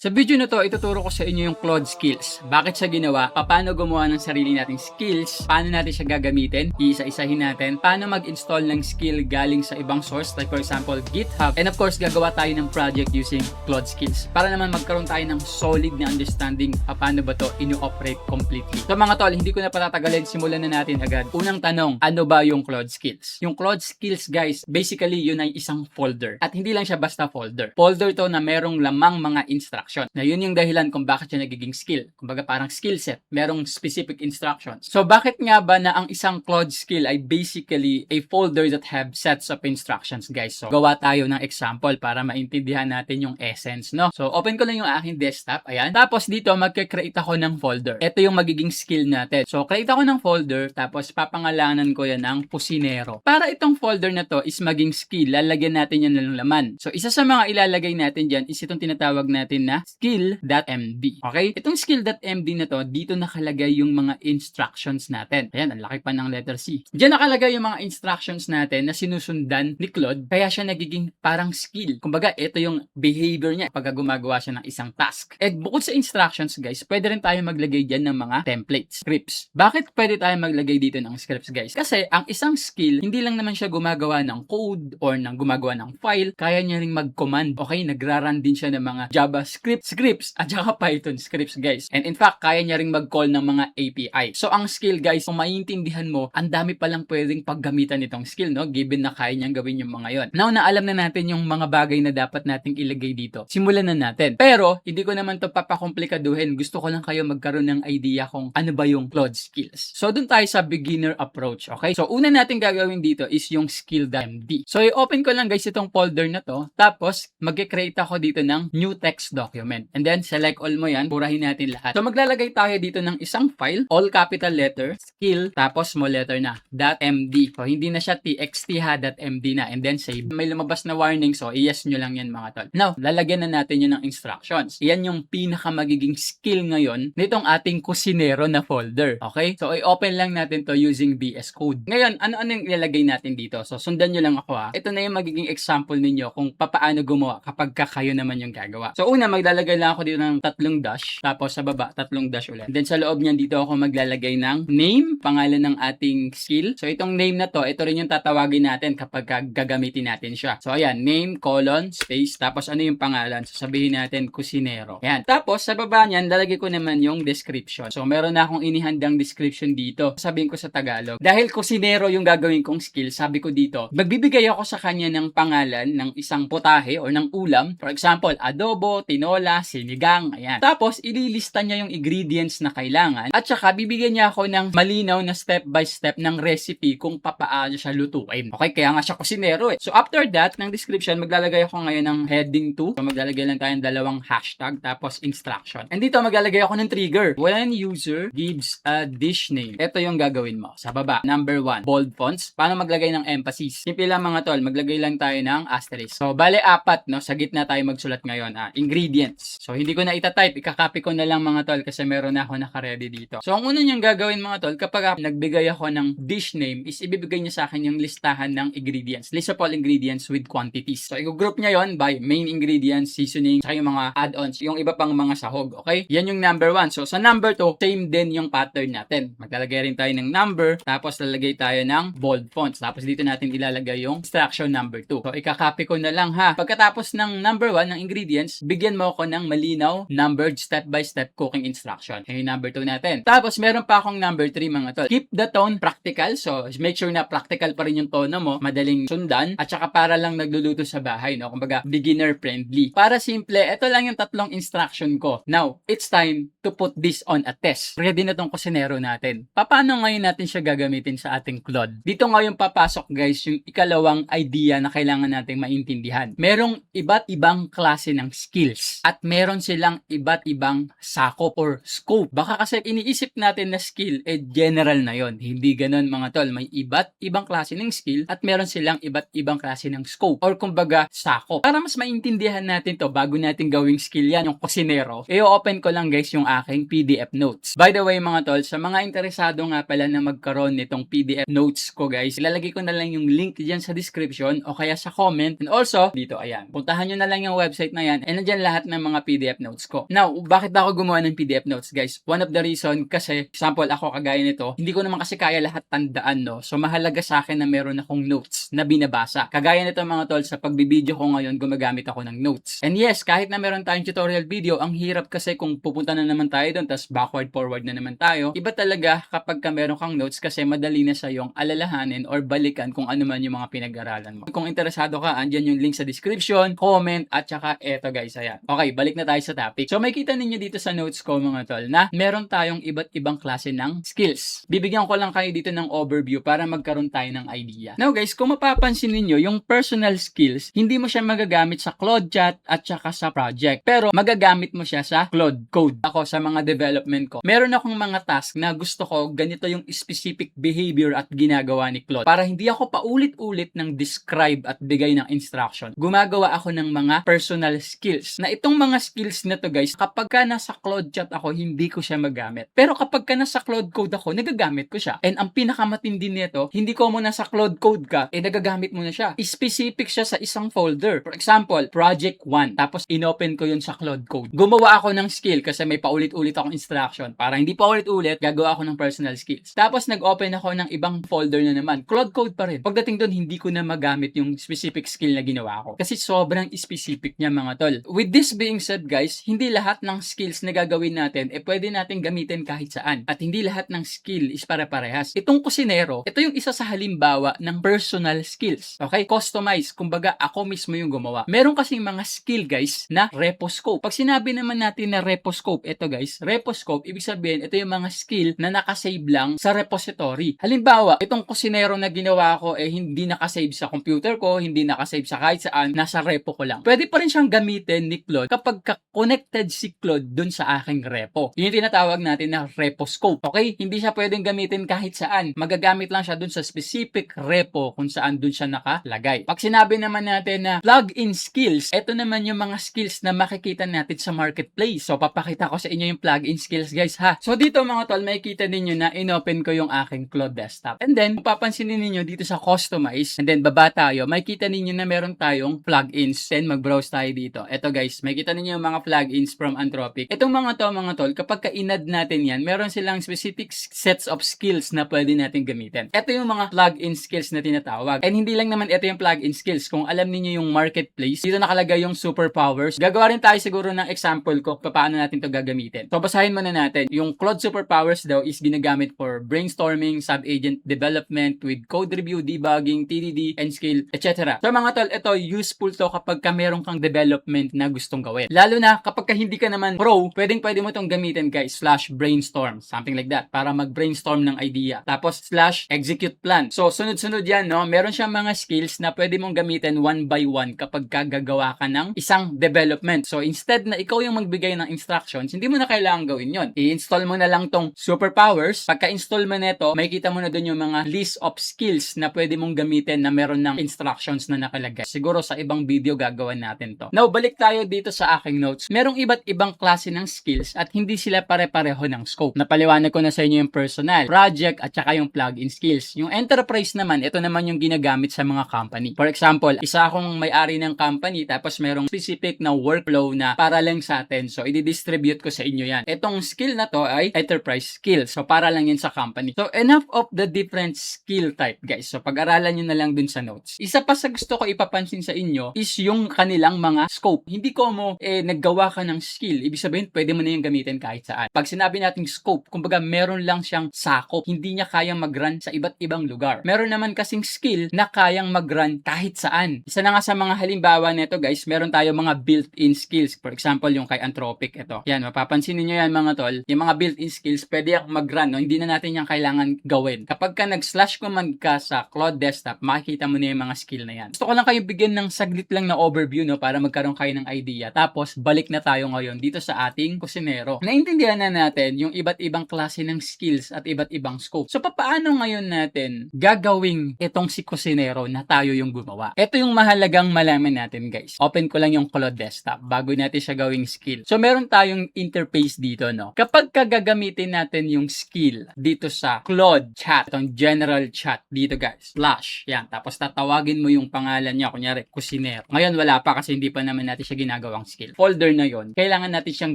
Sa video na to, ituturo ko sa inyo yung Claude skills. Bakit siya ginawa? Paano gumawa ng sarili nating skills? Paano natin siya gagamitin? Iisa-isahin natin. Paano mag-install ng skill galing sa ibang source, like for example, GitHub. And of course, gagawa tayo ng project using Claude skills. Para naman magkaroon tayo ng solid na understanding paano ba to ino-operate completely. So mga tol, hindi ko na patatagalin. Simulan na natin agad. Unang tanong, ano ba yung Claude skills? Yung Claude skills, guys, basically yun ay isang folder. At hindi lang siya basta folder. Folder to na merong lamang mga instructions. Na yun yung dahilan kung bakit siya nagiging skill. Kumbaga parang skill set. Merong specific instructions. So bakit nga ba na ang isang Claude skill ay basically a folder that have sets of instructions, guys? So gawa tayo ng example para maintindihan natin yung essence, no? So open ko lang yung aking desktop. Ayan. Tapos dito magke-create ako ng folder. Ito yung magiging skill natin. So create ako ng folder tapos papangalanan ko yan ng Cusinero. Para itong folder na to is maging skill, lalagyan natin yan ng laman. So isa sa mga ilalagay natin dyan is itong tinatawag natin na skill.md. Okay? Itong skill.md na to, dito nakalagay yung mga instructions natin. Ayan, ang laki pa ng letter C. Diyan nakalagay yung mga instructions natin na sinusundan ni Claude, kaya siya nagiging parang skill. Kumbaga, ito yung behavior niya pag gumagawa siya ng isang task. At bukod sa instructions, guys, pwede rin tayo maglagay dyan ng mga templates, scripts. Bakit pwede tayo maglagay dito ng scripts, guys? Kasi ang isang skill, hindi lang naman siya gumagawa ng code or ng gumagawa ng file, kaya niya ring mag-command. Okay, nagra-run din siya ng mga JavaScript scripts at saka Python scripts, guys. And in fact, kaya niya ring mag-call ng mga API. So, ang skill, guys, kung maiintindihan mo, ang dami palang pwedeng paggamitan nitong skill, no? Given na kaya niyang gawin yung mga yon. Now, na alam na natin yung mga bagay na dapat nating ilagay dito. Simulan na natin. Pero, hindi ko naman to papakomplikaduhin. Gusto ko lang kayo magkaroon ng idea kung ano ba yung Claude skills. So, dun tayo sa beginner approach, okay? So, una natin gagawin dito is yung skill.md. So, i-open ko lang, guys, itong folder na to. Tapos, mag-create ako dito ng new text document. And then, select all mo yan. Purahin natin lahat. So, maglalagay tayo dito ng isang file. All capital letter, skill, tapos small letter na, .md. So, hindi na siya txt ha, .md na. And then, save. May lumabas na warning. So, i-yes nyo lang yan, mga tol. Now, lalagyan na natin yun ng instructions. Yan yung pinaka magiging skill ngayon nitong ating Cusinero na folder. Okay? So, i-open lang natin to using VS Code. Ngayon, ano-ano yung ilalagay natin dito? So, sundan nyo lang ako ha. Ito na yung magiging example ninyo kung paano gumawa kapag kayo naman yung gagawa. So, una, maglalagay lang ako dito ng 3 dash. Tapos sa baba, 3 dash ulit. And then sa loob niyan dito ako maglalagay ng name, pangalan ng ating skill. So itong name na to, ito rin yung tatawagin natin kapag gagamitin natin siya. So ayan, name, colon, space, tapos ano yung pangalan? So sabihin natin Cusinero. Ayan. Tapos sa baba niyan, lalagay ko naman yung description. So meron na akong inihandang description dito. Sabihin ko sa Tagalog. Dahil Cusinero yung gagawin kong skill, sabi ko dito, magbibigay ako sa kanya ng pangalan ng isang putahe or ng ulam. For example, adobo, tinola, sinigang, ayan. Tapos, ililista niya yung ingredients na kailangan at saka bibigyan niya ako ng malinaw na step by step ng recipe kung papaano siya lutuin. Okay, kaya nga siya Cusinero eh. So, after that, ng description, maglalagay ako ngayon ng heading 2. So, maglalagay lang tayo ng 2 hashtag tapos instruction. And dito, maglalagay ako ng trigger. When user gives a dish name, ito yung gagawin mo. Sa baba, number 1, bold fonts. Paano maglagay ng emphasis? Simple lang mga tol, maglagay lang tayo ng asterisk. So, bale 4, no? Sa gitna tayo magsulat ngayon. Ingredients. So, hindi ko na itatype. Ika-copy ko na lang mga tol kasi meron na ako naka-ready dito. So, ang una niyang gagawin mga tol, kapag nagbigay ako ng dish name, is ibibigay niya sa akin yung listahan ng ingredients. List of all ingredients with quantities. So, i-group niya yon by main ingredients, seasoning, saka yung mga add-ons, yung iba pang mga sahog. Okay? Yan yung number 1. So, sa number 2, same din yung pattern natin. Maglalagay rin tayo ng number, tapos lalagay tayo ng bold fonts. Tapos dito natin ilalagay yung instruction number 2. So, ika-copy ko na lang ha. Pagkatapos ng number 1 ng ingredients, bigyan mo ako ng malinaw, numbered, step-by-step cooking instruction. Yung number 2 natin. Tapos, meron pa akong number 3 mga tol. Keep the tone practical. So, make sure na practical pa rin yung tono mo, madaling sundan, at saka para lang nagluluto sa bahay, no? Kumbaga, beginner friendly. Para simple, ito lang yung 3 instruction ko. Now, it's time to put this on a test. Ready na tong Cusinero natin. Paano ngayon natin siya gagamitin sa ating Claude? Dito ngayon papasok, guys, yung ikalawang idea na kailangan nating maintindihan. Merong iba't ibang klase ng skills at meron silang iba't ibang sakop or scope. Baka kasi iniisip natin na skill general na yon. Hindi ganoon mga tol. May iba't ibang klase ng skill at meron silang iba't ibang klase ng scope or kumbaga sakop. Para mas maintindihan natin to bago natin gawing skill yan, yung Cusinero, i-open ko lang guys yung aking PDF notes. By the way mga tol, sa mga interesado nga pala na magkaroon nitong PDF notes ko guys, ilalagay ko na lang yung link dyan sa description o kaya sa comment. And also, dito ayan. Puntahan nyo na lang yung website na yan and nandyan lahat ng mga PDF notes ko. Now, bakit ako gumawa ng PDF notes, guys? One of the reason kasi, example, ako kagaya nito, hindi ko naman kasi kaya lahat tandaan, no? So, mahalaga sa akin na meron akong notes na binabasa. Kagaya nito mga tol, sa pagbibideo ko ngayon, gumagamit ako ng notes. And yes, kahit na meron tayong tutorial video, ang hirap kasi kung pupunta na naman tayo doon, tapos backward, forward na naman tayo. Iba talaga kapag ka meron kang notes kasi madali na sa yung alalahanin or balikan kung ano man yung mga pinag-aralan mo. Kung interesado ka, andyan yung link sa description, comment, at saka eto guys, ayan. Okay, balik na tayo sa topic. So, makikita ninyo dito sa notes ko mga tol na meron tayong iba't ibang klase ng skills. Bibigyan ko lang kayo dito ng overview para magkaroon tayo ng idea. Now guys, kung mapapansin ninyo, yung personal skills, hindi mo siya magagamit sa Claude Chat at saka sa project. Pero magagamit mo siya sa Claude Code. Ako sa mga development ko, meron akong mga task na gusto ko ganito yung specific behavior at ginagawa ni Claude. Para hindi ako paulit-ulit ng describe at bigay ng instruction. Gumagawa ako ng mga personal skills. Na itong mga skills na to guys, kapag ka nasa Claude Chat ako, hindi ko siya magamit. Pero kapag ka nasa Claude Code ako, nagagamit ko siya. And ang pinakamatindi nito, hindi ko mo nasa Claude Code ka, nagagamit mo na siya. Specific siya sa isang folder. For example, Project 1. Tapos inopen ko yun sa Claude Code. Gumawa ako ng skill kasi may paulit-ulit akong instruction. Para hindi paulit-ulit, gagawa ako ng personal skills. Tapos nag-open ako ng ibang folder na naman. Claude Code pa rin. Pagdating doon, hindi ko na magamit yung specific skill na ginawa ko. Kasi sobrang specific niya mga tol. With this being said guys, hindi lahat ng skills na gagawin natin pwede natin gamitin kahit saan. At hindi lahat ng skill is pare-parehas. Itong kusinero, ito yung isa sa halimbawa ng personal skills. Okay? Customize. Kumbaga, ako mismo yung gumawa. Meron kasing mga skill guys na reposcope. Pag sinabi naman natin na reposcope, ito guys, reposcope, ibig sabihin, ito yung mga skill na nakasave lang sa repository. Halimbawa, itong kusinero na ginawa ko hindi nakasave sa computer ko, hindi nakasave sa kahit saan, nasa repo ko lang. Pwede pa rin siyang gamitin ni Claude kapag connected si Claude dun sa aking repo. Yun yung tinatawag natin na reposcope. Okay? Hindi siya pwedeng gamitin kahit saan. Magagamit lang siya dun sa specific repo kung saan dun siya nakalagay. Pag sinabi naman natin na plug-in skills, ito naman yung mga skills na makikita natin sa marketplace. So, papakita ko sa inyo yung plug-in skills guys ha. So, dito mga tol, makikita ninyo na inopen ko yung aking Claude desktop. And then, papansinin ninyo dito sa customize, and then baba tayo, makikita ninyo na meron tayong plugins. Then, mag-browse tayo dito. Ito guys, makikita ninyo yung mga plugins from Anthropic. Itong mga tol, kapag ka-inad natin yan, meron silang specific sets of skills na pwede natin gamitin. Ito yung mga plug-in skills na tinatawag. And hindi lang naman ito yung plug-in skills. Kung alam niyo yung marketplace, dito nakalagay yung superpowers. Gagawa rin tayo siguro ng example ko paano natin to gagamitin. So, basahin muna natin. Yung Claude superpowers daw is ginagamit for brainstorming, sub-agent development with code review, debugging, TDD, and skill, etc. So, mga tol, ito useful to kapag ka meron kang development na gustong gawin. Lalo na kapag ka hindi ka naman pro, pwede mo itong gamitin guys, /brainstorm, something like that, para mag-brainstorm ng idea. Tapos /execute plan. So, sunod-sunod yan, no? Meron siyang mga skills na pwede mong gamitin one by one kapag gagawa ka ng isang development. So, instead na ikaw yung magbigay ng instructions, hindi mo na kailangan gawin yon. I-install mo na lang tong superpowers. Pagka-install mo nito, makikita mo na dun yung mga list of skills na pwede mong gamitin na meron ng instructions na nakalagay. Siguro sa ibang video gagawin natin to. Now, balik tayo dito sa aking notes. Merong iba't ibang klase ng skills at hindi sila pare-pareho ng scope. Napaliwanag ko na sa inyo yung personal, project, at saka yung plug-in skills. Yung enterprise naman, ito naman yung ginagamit sa mga company. For example, isa akong may-ari ng company tapos merong specific na workflow na para lang sa atin. So, i-distribute ko sa inyo yan. Itong skill na to ay enterprise skill. So, para lang yan sa company. So, enough of the different skill type, guys. So, pag-aralan nyo na lang dun sa notes. Isa pa sa gusto ko ipapansin sa inyo is yung kanilang mga scope. Hindi ko mo, naggawa ka ng skill. Ibig sabihin, pwede mo na yung gamitin kahit saan. Pag sinabi nating scope, kumbaga meron lang siyang sakop. Hindi niya kayang mag-run sa iba't ibang lugar. Meron naman kasing skill na kayang mag-run kahit saan. Isa na nga sa mga halimbawa nito, guys, meron tayo mga built-in skills. For example, yung kay Anthropic, ito. Yan, mapapansin niyo yan mga tol. Yung mga built-in skills, pwede yung mag-run. No? Hindi na natin yung kailangan gawin. Kapag ka nag/command ka sa Claude desktop, makikita mo na yung mga skill na yan. Gusto ko lang kayo bigyan ng saglit lang na overview, no, para magkaroon kayo ng idea. Tapos, balik na tayo ngayon dito sa ating kusinero. Naintindihan na natin yung iba't ibang klase ng skills at iba't ibang scope. So, paano ngayon natin gagawing itong si kusinero na tayo yung gumawa? Ito yung mahalagang malaman natin, guys. Open ko lang yung Claude desktop bago natin siya gawing skill. So, meron tayong interface dito, no? Kapag gagamitin natin yung skill dito sa Claude chat, itong general chat dito, guys, / yan. Tapos, tatawagin mo yung pangalan niya, kunyari, kusinero. Ngayon, wala pa kasi hindi pa naman natin siya ginagawa. ginawang skill. Folder na yon, kailangan natin siyang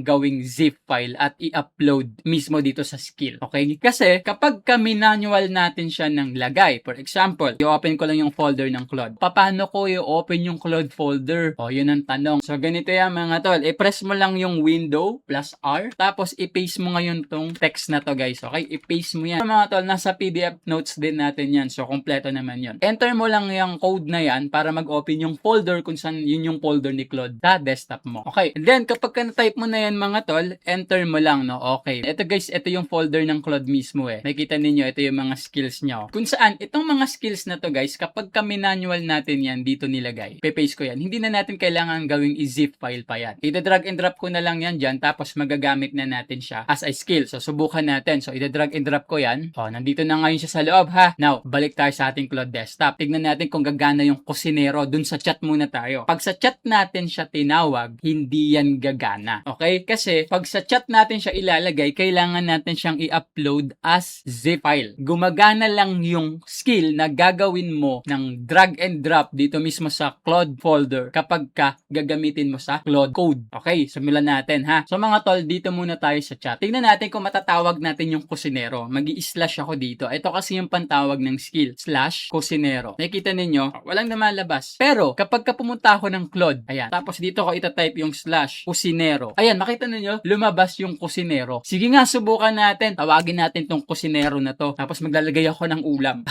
gawing zip file at i-upload mismo dito sa skill. Okay? Kasi kapag manual natin siya ng lagay, for example, i-open ko lang yung folder ng Claude. Paano ko i-open yung Claude folder? O, yun ang tanong. So, ganito yan mga tol. I-press mo lang yung window plus R, tapos i-paste mo ngayon tong text na to guys. Okay? I-paste mo yan. So, mga tol, nasa PDF notes din natin yan. So, kompleto naman yun. Enter mo lang yung code na yan para mag-open yung folder kung saan yun yung folder ni Claude sa desktop mo. Okay. And then, kapag na-type mo na yan mga tol, enter mo lang, no? Okay. Ito guys, ito yung folder ng Claude mismo eh. Nakikita ninyo, ito yung mga skills nyo. Kung saan, itong mga skills na to guys, kapag manual natin yan dito nilagay, paste ko yan, hindi na natin kailangan gawing i-zip file pa yan. Ida-drag and drop ko na lang yan dyan, tapos magagamit na natin siya as a skill. So, subukan natin. So, ida-drag and drop ko yan. O, nandito na ngayon siya sa loob ha. Now, balik tayo sa ating Claude desktop. Tignan natin kung gagana yung kusinero. Dun sa chat muna tayo. Pag sa chat natin siya tinawag, hindi yan gagana. Okay? Kasi, pag sa chat natin siya ilalagay, kailangan natin siyang i-upload as zip file. Gumagana lang yung skill na gagawin mo ng drag and drop dito mismo sa Claude folder kapag gagamitin mo sa Claude Code. Okay? Simulan natin ha. So mga tol, dito muna tayo sa chat. Tingnan natin kung matatawag natin yung kusinero. Mag-i-slash ako dito. Ito kasi yung pantawag ng skill. Slash kusinero. Nakikita ninyo, walang namalabas. Pero, kapag pumunta ako ng Claude, ayan. Tapos dito ko itatype yung slash kusinero. Ayan, makita ninyo, lumabas yung kusinero. Sige nga, subukan natin. Tawagin natin tong kusinero na to. Tapos maglalagay ako ng ulam.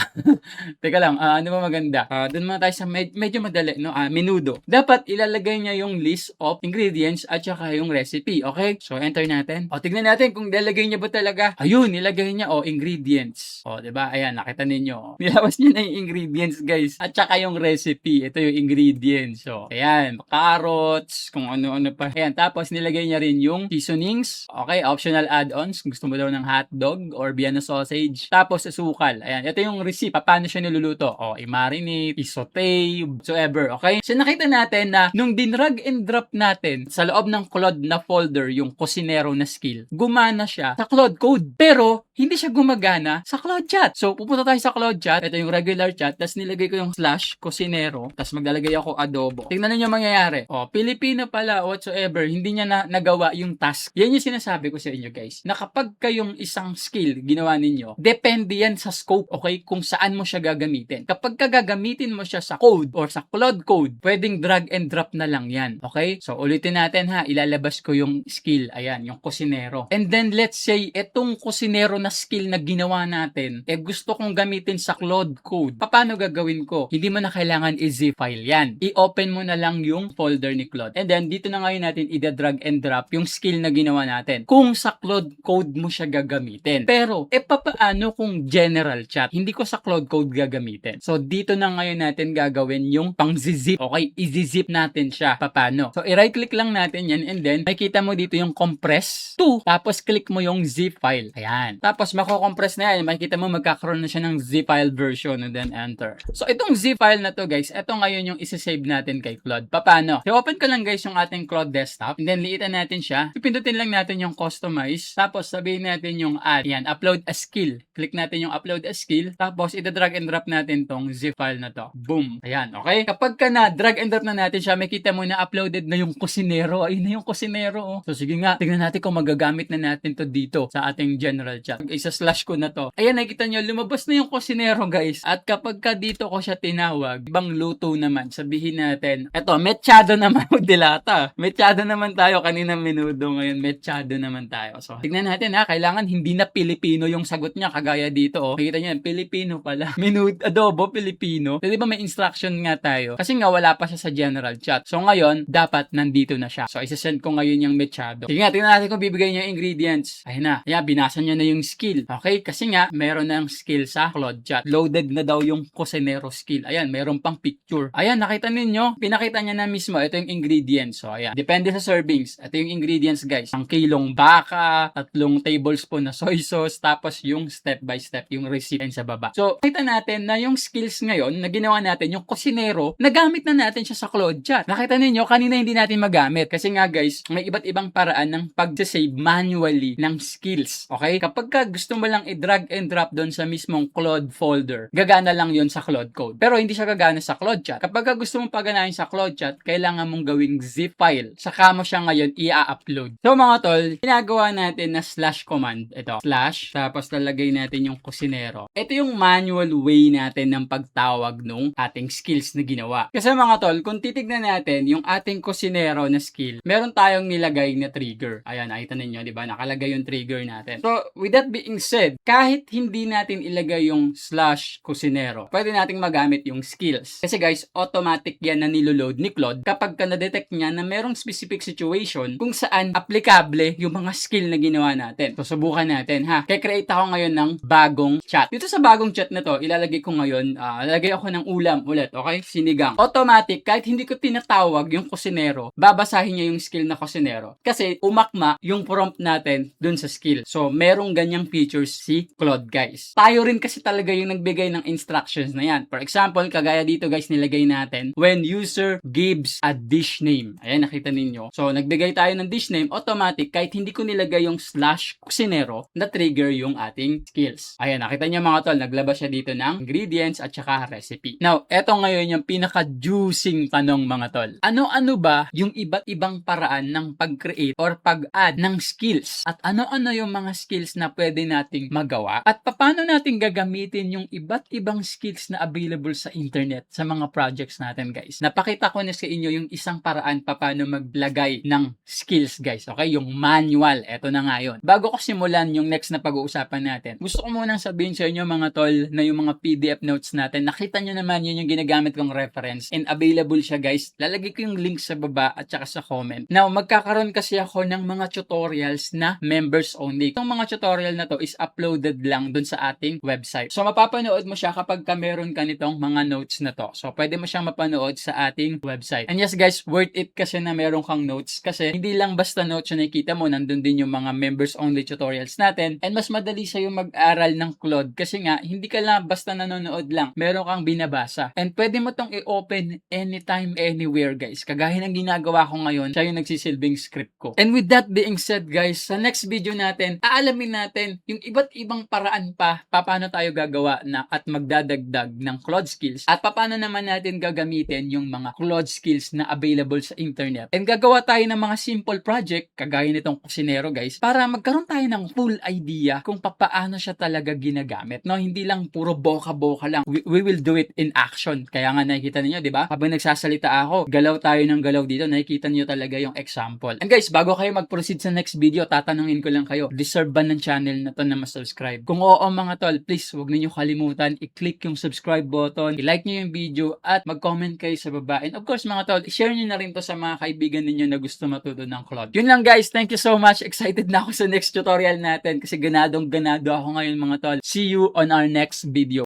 Teka lang, ano ba maganda? Doon muna tayo sa medyo madali, no? Menudo. Dapat ilalagay niya yung list of ingredients at saka yung recipe. Okay? So, enter natin. O, tignan natin kung ilalagay niya ba talaga. Ayun, nilagay niya, ingredients. O, diba? Ayan, nakita ninyo. Nilabas niya na yung ingredients, guys. At saka yung recipe. Ito yung ingredients. So, ayan, carrots, kung ano-ano pa. Ayan, tapos nilagay niya rin yung seasonings. Okay, optional add-ons. Gusto mo daw ng hotdog or Vienna sausage. Tapos, asukal. Ayan, ito yung recipe. Paano siya niluluto? O, i-marinate, i-saute, whatsoever. Okay? So, nakita natin na nung dinrag and drop natin sa loob ng Claude na folder yung kusinero na skill, gumana siya sa Claude Code. Pero, hindi siya gumagana sa Claude Chat. So, pupunta tayo sa Claude Chat. Ito yung regular chat. Tapos, nilagay ko yung slash kusinero. Tapos, maglalagay ako adobo. Tingnan niyo mangyayari. Pilipino pala, whatsoever. Hindi niya nagawa yung task. Yan yung sinasabi ko sa inyo, guys. Na kapag kayong isang skill ginawa ninyo, depende yan sa scope, okay? Kung saan mo siya gagamitin. Kapag gagamitin mo siya sa code or sa Claude Code, pwedeng drag and drop na lang yan. Okay? So, ulitin natin ha. Ilalabas ko yung skill. Ayan, yung kusinero. And then, let's say, etong kusinero na skill na ginawa natin, gusto kong gamitin sa Claude Code. Paano gagawin ko? Hindi mo na kailangan i-zip file yan. I-open mo na lang yung folder ni Claude. And then, dito na ngayon natin i-drag and drop yung skill na ginawa natin. Kung sa Claude Code mo siya gagamitin. Pero, paano kung general chat? Hindi ko sa Claude Code gagamitin. So, dito na ngayon natin gagawin yung pang-zip. Okay? I-zip natin siya. Paano? So, i-right click lang natin yan and then, makikita mo dito yung compress to. Tapos, click mo yung zip file. Ayan. Tapos, mako-compress na yan. Makikita mo magkakaroon na siya ng zip file version and then enter. So, itong zip file na to guys, ito ngayon yung isi-save natin kay Claude. Paano? So, open ko lang guys yung ating Claude desktop and then liitan natin siya. Pipindutin lang natin yung customize. Tapos, sabihin natin yung add. Ayan, upload a skill. Click natin yung upload a skill. Tapos, ita-drag and drop natin tong zip file na to. Boom. Ayan, okay? Kapag ka drag and drop na natin siya, makita mo na uploaded na yung kusinero. Ayun na yung kusinero. Oh. So, sige nga, tignan natin kung magagamit na natin to dito sa ating general chat. Isa-slash ko na to. Ayan, nakikita nyo, lumabas na yung kusinero, guys. At kapag ka dito ko siya tinawag, ibang luto naman, sabihin natin, eto, mechado naman, dilata. Mechado naman tayo, kanina menudo, ngayon mechado naman tayo. So, tignan natin ha, kailangan hindi na Pilipino yung sagot niya, kagaya dito, oh. Nakikita nyo, Pilipino pala. Menudo, adobo, Pilipino. So, di ba may instruction nga tayo? Kasi nga, wala pa siya sa general chat. So, ngayon, dapat nandito na siya. So, isasend ko ngayon yung mechado. Sige nga, tignan natin kung bibigay niya yung ingredients. Ayun na. Ayan, binasa niya na yung skill. Okay? Kasi nga, meron na yung skill sa Claude Chat. Loaded na daw yung kusinero skill. Ayan, meron pang picture. Ayan, nakita ninyo? Pinakita niya na mismo. Ito yung ingredients. So, ayan. Depende sa servings. Ito yung ingredients, guys. Ang kilong baka, 3 tablespoon na soy sauce, tapos yung step by step, yung recipe sa baba. So, nakita natin na yung skills ngayon na ginawa natin, yung kusinero, nagamit na natin siya sa Claude Chat. Nakita ninyo, kanina hindi natin magamit. Kasi nga, guys, may iba't ibang paraan ng pag-save manually ng skills. Okay? Kapag gusto mo lang i-drag and drop doon sa mismong Claude folder, gagana lang yon sa Claude Code. Pero hindi siya gagana sa Claude Chat. Kapag gusto mong paganahin sa Claude Chat, kailangan mong gawing zip file. Saka mo siya ngayon i-upload. So mga tol, ginagawa natin na slash command. Ito, slash, tapos lalagay natin yung kusinero. Ito yung manual way natin ng pagtawag nung ating skills na ginawa. Kasi mga tol, kung titignan natin yung ating kusinero na skill, meron tayong nilagay na trigger. Ayan, nakita ninyo, di ba? Nakalagay yung trigger natin. So, with that being said, kahit hindi natin ilagay yung slash kusinero, pwede nating magamit yung skills. Kasi guys, automatic yan na niloload ni Claude kapag ka na-detect niya na merong specific situation kung saan applicable yung mga skill na ginawa natin. So, subukan natin ha. Kaya-create ako ngayon ng bagong chat. Dito sa bagong chat na to, ilalagay ko ngayon, lalagay ako ng ulam ulit, okay? Sinigang. Automatic, kahit hindi ko tinatawag yung kusinero, babasahin niya yung skill na kusinero. Kasi umakma yung prompt natin dun sa skill. So, merong ganyang features si Claude, guys. Tayo rin kasi talaga yung nagbigay ng instructions na yan. For example, kagaya dito guys, nilagay natin, when user gives a dish name. Ayan, nakita ninyo. So, nagbigay tayo ng dish name, automatic, kahit hindi ko nilagay yung slash kusinero, na-trigger yung ating skills. Ayan, nakita niyo mga tol, naglabas siya dito ng ingredients at saka recipe. Now, eto ngayon yung pinaka-juicing tanong mga tol. Ano-ano ba yung iba't ibang paraan ng pag-create or pag-add ng skills? At ano-ano yung mga skills na pwede nating magawa? At paano natin gagamitin yung iba't ibang skills na available sa internet sa mga projects natin, guys? Napakita ko na sa inyo yung isang paraan paano maglagay ng skills, guys. Okay? Yung manual. Eto na nga yun. Bago ko simulan yung next na pag-uusapan natin, gusto ko munang sabihin sa inyo mga tol na yung mga PDF notes natin, nakita nyo naman yun yung ginagamit kong reference and available siya, guys. Lalagay ko yung link sa baba at saka sa comment. Now, magkakaroon kasi ako ng mga tutorials na members only. Itong mga tutorial na to is uploaded lang dun sa ating website. So, mapapanood mo siya kapag meron ka nitong mga notes na to. So, pwede mo siyang mapanood sa ating website. And yes, guys, worth it kasi na meron kang notes kasi hindi lang basta notes yung nakikita mo, nandun din yung mga members only tutorials natin and mas madali sa'yo mag-aral ng Claude kasi nga, hindi ka lang basta nanonood lang. Meron kang binabasa. And pwede mo tong i-open anytime, anywhere, guys. Kagaya ng ginagawa ko ngayon, siya yung nagsisilbing script ko. And with that being said, guys, sa next video natin, aalamin natin yung iba't ibang paraan pa paano tayo gagawa na at magdadagdag ng Claude skills at paano naman natin gagamitin yung mga Claude skills na available sa internet. And gagawa tayo ng mga simple project, kagaya nitong kusinero, guys, para magkaroon tayo ng full idea kung paano siya talaga ginagamit. No, hindi lang puro boka-boka lang. We will do it in action. Kaya nga nakikita niyo, 'di ba? Habang nagsasalita ako, galaw tayo ng galaw dito, nakikita niyo talaga yung example. And guys, bago kayo mag-proceed sa next video, tatanungin ko lang kayo, deserve ba ng channel na to na ma-subscribe? Kung oo mga tol, please huwag niyo kalimutan i-click yung subscribe button, i-like niyo yung video at mag-comment kayo sa baba. And of course mga tol, i-share niyo na rin to sa mga kaibigan niyo na gusto matuto ng Claude. Yun lang guys, thank you so much. Excited na ako sa next tutorial natin kasi ganadong-ganado ako ngayon mga tol. See you on our next video.